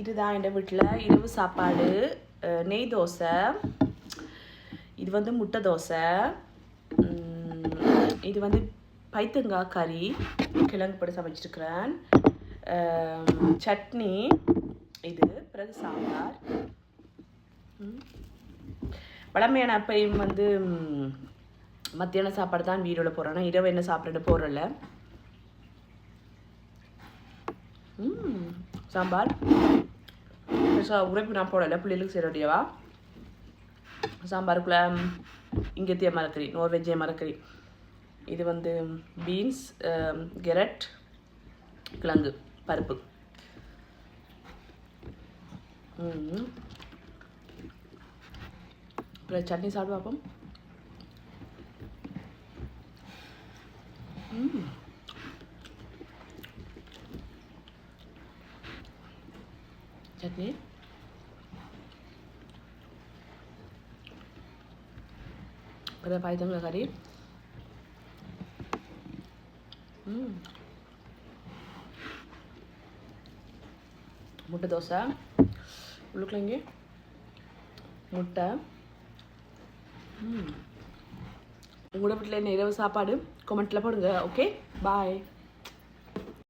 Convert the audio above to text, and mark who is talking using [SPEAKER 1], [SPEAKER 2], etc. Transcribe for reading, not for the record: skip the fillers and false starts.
[SPEAKER 1] இதுதான் எங்கள் வீட்டில் இரவு சாப்பாடு. நெய் தோசை, இது வந்து முட்டை தோசை, இது வந்து பைத்தங்காய் கறி, கிழங்கு போட்டு சமைச்சிருக்கிறேன், சட்னி, இது பிறகு சாம்பார். வளமையான அப்பையும் வந்து மத்தியான சாப்பாடு தான் வீடியோவில் போடுறேன்னா இரவு என்ன சாப்பிட்றது போடுறல. சாம்பார் உரைப்பு நான் போடலை, பிள்ளைகளுக்கு சேரடியவா. சாம்பாருக்குள்ள இங்கத்திய மரக்கறி, நோர்வெஜ்ஜிய மரக்கறி, இது வந்து பீன்ஸ், கேரட், கிழங்கு பருப்பு. அப்புறம் சட்னி சாப்பிட்டு பார்ப்போம். சட்னி அப்புறம் பைத்தங்காய் கறி, முட்டை தோசை, உள்ளுக்குள்ளங்க முட்டை. உங்களோட வீட்டில் என்ன இரவு சாப்பாடு கமெண்ட்டில் போடுங்க. ஓகே, பாய்.